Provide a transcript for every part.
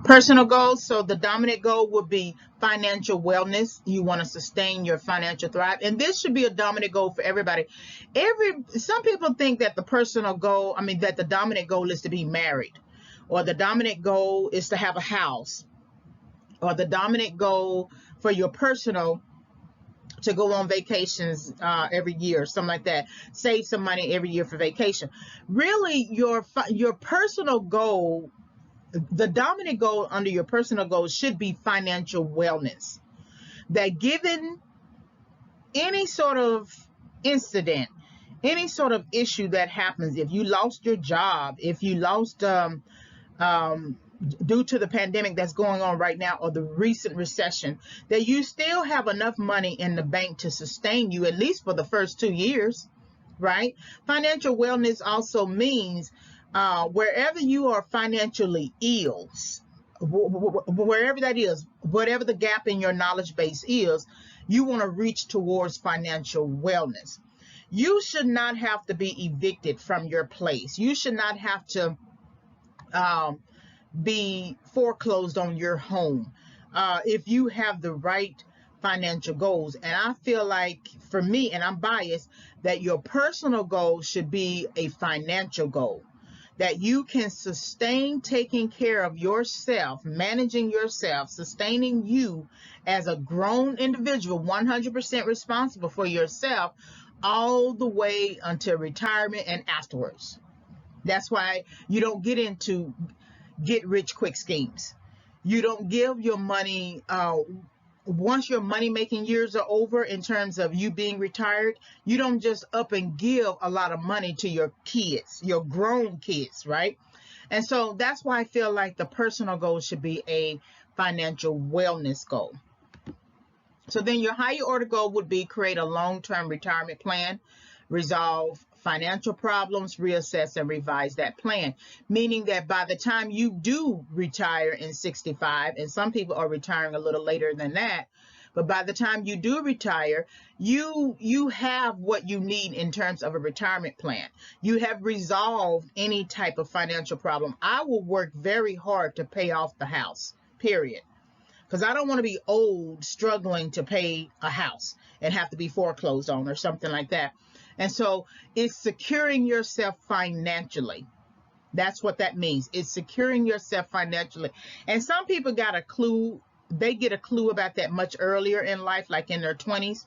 Personal goals. So the dominant goal would be financial wellness. You want to sustain your financial thrive. And this should be a dominant goal for everybody. Some people think that the personal goal, that the dominant goal is to be married, or the dominant goal is to have a house, or the dominant goal for your personal to go on vacations every year, something like that. Save some money every year for vacation. Really, your personal goal, the dominant goal under your personal goal should be financial wellness. That given any sort of incident, any sort of issue that happens, if you lost your job, if you lost due to the pandemic that's going on right now, or the recent recession, that you still have enough money in the bank to sustain you at least for the first 2 years, right? Financial wellness also means wherever you are financially ill, wherever that is, whatever the gap in your knowledge base is, you want to reach towards financial wellness. You should not have to be evicted from your place. You should not have to be foreclosed on your home if you have the right financial goals. And I feel like, for me, and I'm biased, that your personal goal should be a financial goal, that you can sustain taking care of yourself, managing yourself, sustaining you as a grown individual, 100% responsible for yourself, all the way until retirement and afterwards. That's why you don't get into get rich quick schemes. You don't give your money once your money making years are over, in terms of you being retired. You don't just up and give a lot of money to your kids, your grown kids, right? And so that's why I feel like the personal goal should be a financial wellness goal. So then your higher order goal would be create a long-term retirement plan, resolve financial problems, reassess and revise that plan. Meaning that by the time you do retire in 65, and some people are retiring a little later than that, but by the time you do retire, you have what you need in terms of a retirement plan. You have resolved any type of financial problem. I will work very hard to pay off the house, period. Because I don't want to be old struggling to pay a house and have to be foreclosed on or something like that. And so it's securing yourself financially. That's what that means. It's securing yourself financially. And some people got a clue. They get a clue about that much earlier in life, like in their 20s.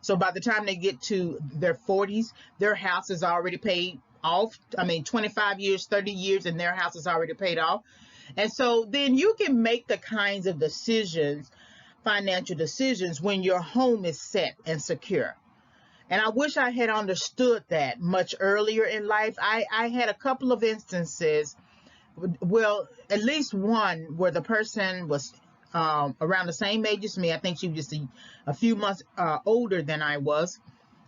So by the time they get to their 40s, their house is already paid off. 25 years, 30 years, and their house is already paid off. And so then you can make the kinds of decisions, financial decisions, when your home is set and secure. And I wish I had understood that much earlier in life. I had a couple of instances, well, at least one, where the person was around the same age as me. I think she was just a few months older than I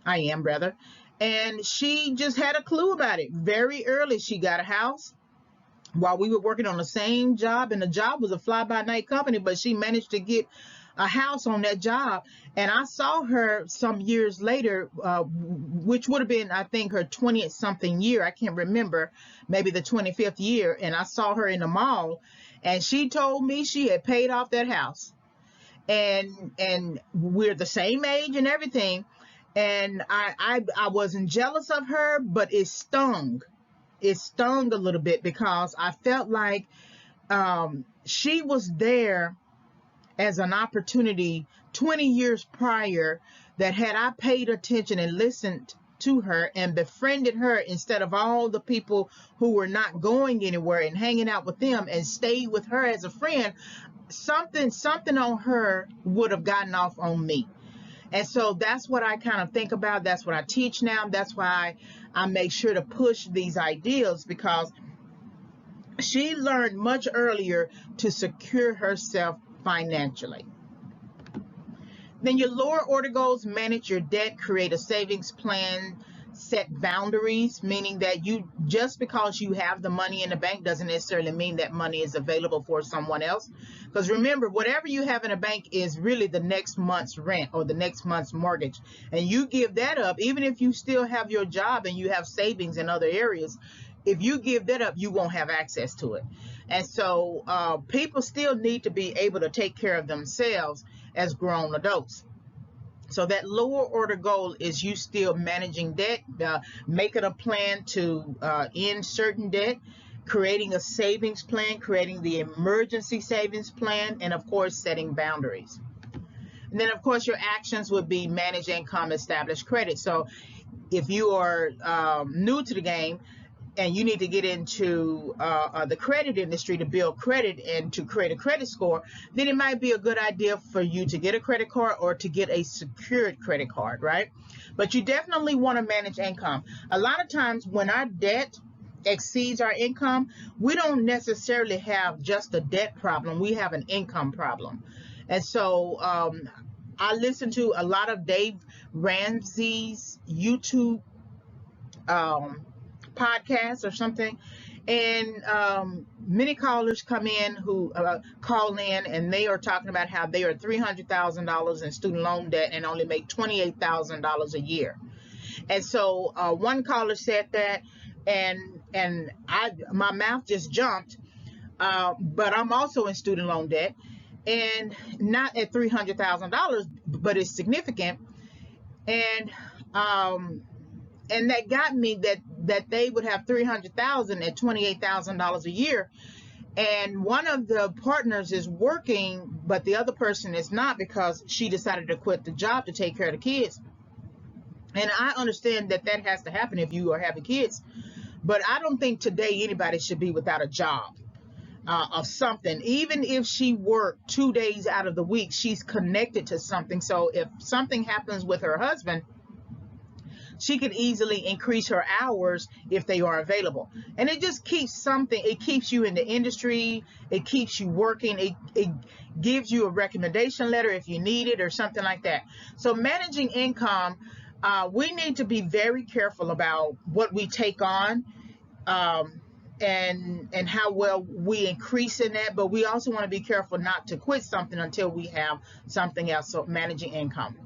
am rather. And she just had a clue about it. Very early, she got a house while we were working on the same job, and the job was a fly-by-night company, but she managed to get a house on that job. And I saw her some years later, which would have been, I think, her 20th something year. I can't remember, maybe the 25th year. And I saw her in the mall, and she told me she had paid off that house. And we're the same age and everything. And I wasn't jealous of her, but it stung. It stung a little bit, because I felt like she was there as an opportunity 20 years prior, that had I paid attention and listened to her and befriended her instead of all the people who were not going anywhere and hanging out with them, and stayed with her as a friend, something on her would have gotten off on me. And so that's what I kind of think about. That's what I teach now. That's why I make sure to push these ideas, because she learned much earlier to secure herself financially. Then your lower order goals: manage your debt, create a savings plan, set boundaries, meaning that you, just because you have the money in the bank doesn't necessarily mean that money is available for someone else. Because remember, whatever you have in a bank is really the next month's rent or the next month's mortgage. And you give that up, even if you still have your job and you have savings in other areas, if you give that up, you won't have access to it. And so people still need to be able to take care of themselves as grown adults. So that lower order goal is you still managing debt, making a plan to end certain debt, creating a savings plan, creating the emergency savings plan, and of course setting boundaries. And then of course your actions would be manage income, establish credit. So if you are new to the game and you need to get into the credit industry to build credit and to create a credit score, then it might be a good idea for you to get a credit card or to get a secured credit card, right? But you definitely want to manage income. A lot of times when our debt exceeds our income, we don't necessarily have just a debt problem, we have an income problem. And so I listen to a lot of Dave Ramsey's YouTube podcast or something, and many callers come in who call in and they are talking about how they are $300,000 in student loan debt and only make $28,000 a year. And so one caller said that, and my mouth just jumped, but I'm also in student loan debt, and not at $300,000, but it's significant. And that got me that they would have $300,000 at $28,000 a year, and one of the partners is working, but the other person is not because she decided to quit the job to take care of the kids. And I understand that has to happen if you are having kids, but I don't think today anybody should be without a job of something. Even if she worked 2 days out of the week, she's connected to something. So if something happens with her husband, she could easily increase her hours if they are available. And it just keeps something, it keeps you in the industry, it keeps you working, it gives you a recommendation letter if you need it or something like that. So managing income, we need to be very careful about what we take on, and how well we increase in that, but we also want to be careful not to quit something until we have something else. So managing income.